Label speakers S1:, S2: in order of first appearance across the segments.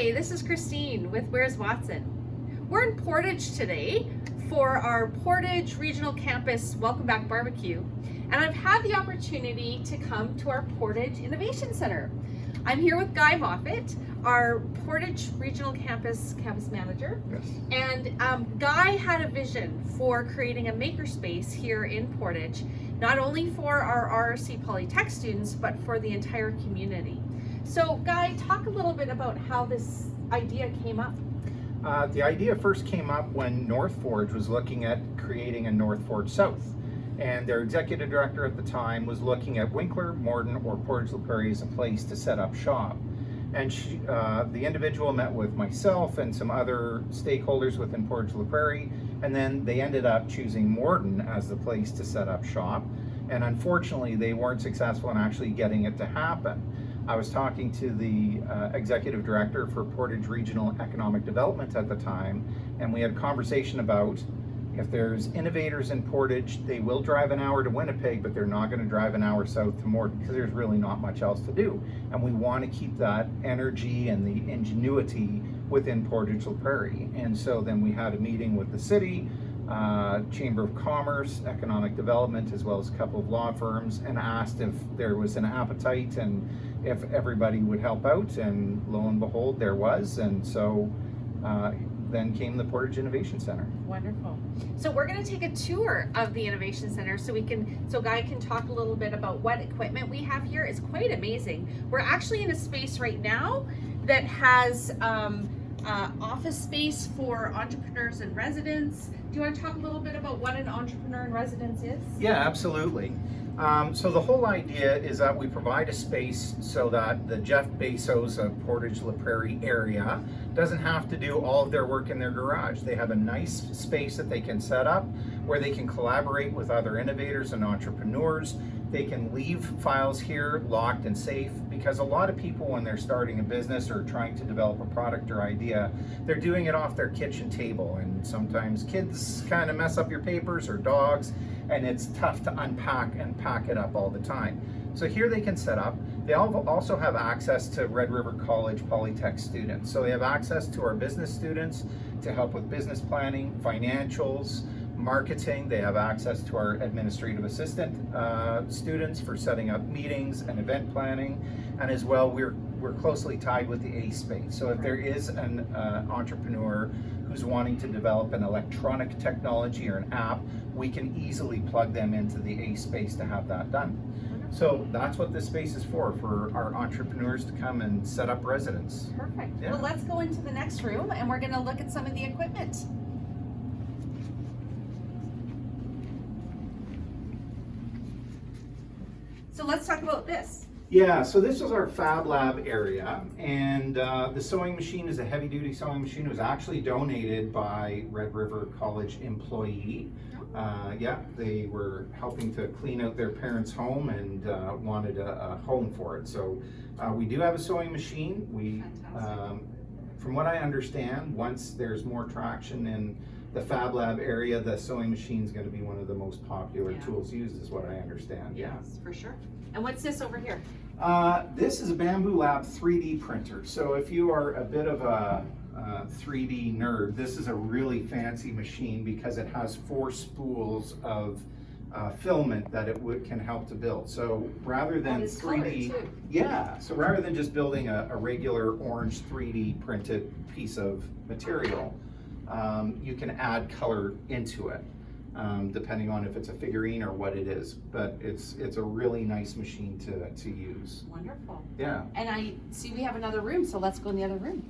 S1: Hi, this is Christine with Where's Watson. We're in Portage today for our Portage Regional Campus Welcome Back Barbecue, and I've had the opportunity to come to our Portage Innovation Centre. I'm here with Guy Moffat, our Portage Regional Campus Manager.
S2: Yes.
S1: And Guy had a vision for creating a makerspace here in Portage, not only for our RRC Polytech students, but for the entire community. So Guy, talk a little bit about how this idea came up.
S2: The idea first came up when North Forge was looking at creating a North Forge South. And their executive director at the time was looking at Winkler, Morden, or Portage la Prairie as a place to set up shop. And the individual met with myself and some other stakeholders within Portage la Prairie, and then they ended up choosing Morden as the place to set up shop. And unfortunately, they weren't successful in actually getting it to happen. I was talking to the executive director for Portage Regional Economic Development at the time, and we had a conversation about if there's innovators in Portage, they will drive an hour to Winnipeg, but they're not going to drive an hour south to Morden because there's really not much else to do. And we want to keep that energy and the ingenuity within Portage la Prairie. And so then we had a meeting with the city, Chamber of Commerce, Economic Development, as well as a couple of law firms, and asked if there was an appetite and if everybody would help out, and lo and behold, there was. And so then came the Portage Innovation Centre.
S1: Wonderful. So we're going to take a tour of the Innovation Centre so Guy can talk a little bit about what equipment we have here. It's quite amazing. We're actually in a space right now that has office space for entrepreneurs and residents. Do you want to talk a little bit about what an entrepreneur in residence is?
S2: Yeah, absolutely. So the whole idea is that we provide a space so that the Jeff Bezos of Portage la Prairie area doesn't have to do all of their work in their garage. They have a nice space that they can set up where they can collaborate with other innovators and entrepreneurs. They can leave files here locked and safe, because a lot of people, when they're starting a business or trying to develop a product or idea, they're doing it off their kitchen table, and sometimes kids kind of mess up your papers, or dogs, and it's tough to unpack and pack it up all the time. So here they can set up. They also have access to Red River College Polytech students. So they have access to our business students to help with business planning, financials, marketing. They have access to our administrative assistant students for setting up meetings and event planning. And as well, we're closely tied with the A space. So if there is an entrepreneur who's wanting to develop an electronic technology or an app, we can easily plug them into the A space to have that done. So that's what this space is for our entrepreneurs to come and set up residence.
S1: Perfect.
S2: Yeah.
S1: Well, let's go into the next room and we're going to look at some of the equipment. So let's talk about this.
S2: Yeah, so this is our Fab Lab area, and the sewing machine is a heavy-duty sewing machine. It was actually donated by Red River College employee. Yeah, they were helping to clean out their parents' home and wanted a home for it. So we do have a sewing machine. From what I understand, once there's more traction in the Fab Lab area, the sewing machine is going to be one of the most popular tools used, is what I understand.
S1: Yes, for sure. And what's this over here?
S2: This is a Bamboo Lab 3D printer. So if you are a bit of a 3D nerd, this is a really fancy machine because it has 4 spools of filament that it can help to build. So rather than 3D, so rather than just building a regular orange 3D printed piece of material, you can add color into it, depending on if it's a figurine or what it is. But it's a really nice machine to use.
S1: Wonderful.
S2: Yeah.
S1: And I see we have another room, so let's go in the other room.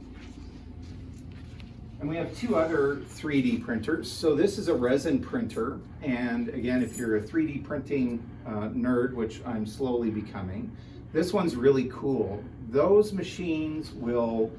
S2: And we have 2 other 3D printers. So this is a resin printer, and again, if you're a 3D printing nerd, which I'm slowly becoming, this one's really cool. Those machines will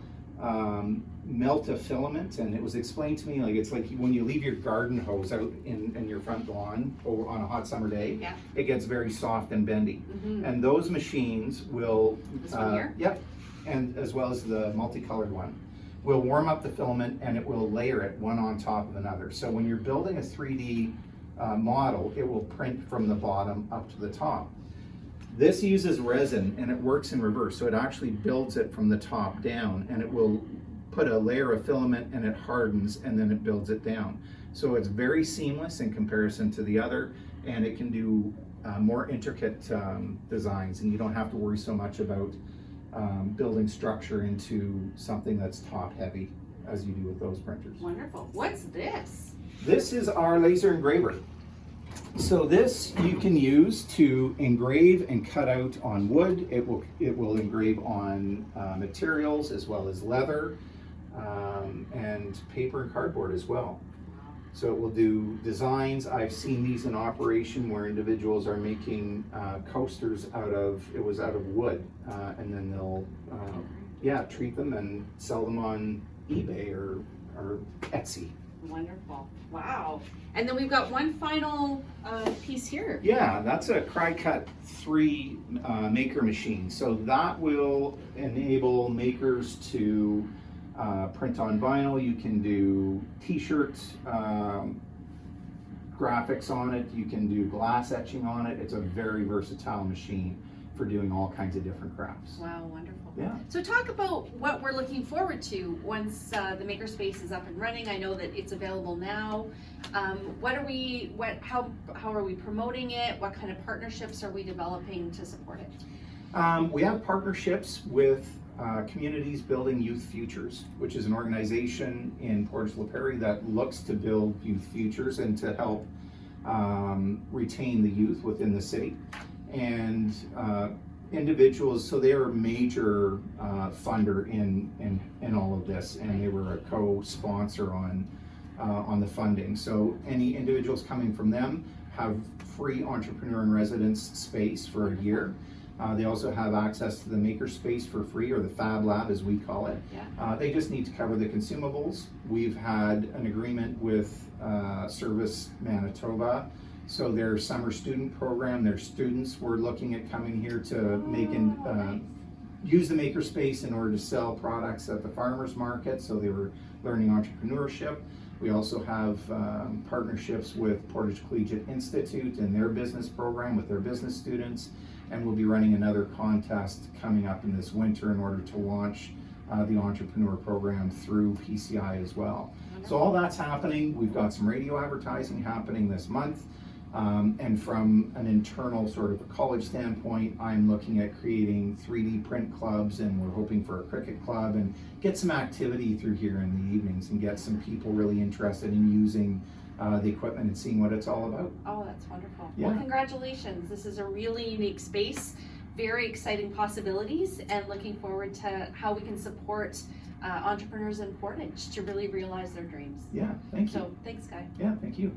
S2: melt a filament, and it was explained to me, like, it's like when you leave your garden hose out in your front lawn or on a hot summer day, it gets very soft and bendy. And those machines will,
S1: this one here?
S2: Yep, and as well as the multicolored one, will warm up the filament, and it will layer it one on top of another. So when you're building a 3D model, it will print from the bottom up to the top. This uses resin and it works in reverse, so it actually builds it from the top down, and it will put a layer of filament and it hardens and then it builds it down. So it's very seamless in comparison to the other, and it can do more intricate designs, and you don't have to worry so much about building structure into something that's top heavy as you do with those printers.
S1: Wonderful. What's this?
S2: This is our laser engraver. So this you can use to engrave and cut out on wood. It will engrave on materials as well as leather and paper and cardboard as well. So it will do designs. I've seen these in operation where individuals are making coasters out of wood, and then they'll treat them and sell them on eBay or Etsy.
S1: Wonderful. Wow. And then we've got one final piece here.
S2: Yeah, that's a Cry-Cut 3 maker machine. So that will enable makers to print on vinyl. You can do t-shirts, graphics on it. You can do glass etching on it. It's a very versatile machine for doing all kinds of different crafts.
S1: Wow, wonderful.
S2: Yeah.
S1: So talk about what we're looking forward to once the makerspace is up and running. I know that it's available now. How are we promoting it? What kind of partnerships are we developing to support it?
S2: We have partnerships with Communities Building Youth Futures, which is an organization in Portage la Prairie that looks to build youth futures and to help retain the youth within the city. And individuals, so they are a major funder in all of this, and they were a co-sponsor on the funding. So any individuals coming from them have free entrepreneur in residence space for a year. They also have access to the makerspace for free, or the Fab Lab as we call it.
S1: Yeah.
S2: They just need to cover the consumables. We've had an agreement with Service Manitoba. So their summer student program, their students were looking at coming here to use the makerspace in order to sell products at the farmers market. So they were learning entrepreneurship. We also have partnerships with Portage Collegiate Institute and their business program with their business students. And we'll be running another contest coming up in this winter in order to launch the entrepreneur program through PCI as well. So all that's happening. We've got some radio advertising happening this month. And from an internal sort of a college standpoint, I'm looking at creating 3D print clubs, and we're hoping for a cricket club and get some activity through here in the evenings and get some people really interested in using the equipment and seeing what it's all about.
S1: Oh, that's wonderful.
S2: Yeah.
S1: Well, congratulations. This is a really unique space, very exciting possibilities, and looking forward to how we can support entrepreneurs in Portage to really realize their dreams.
S2: Yeah, thank you.
S1: So thanks, Guy.
S2: Yeah, thank you.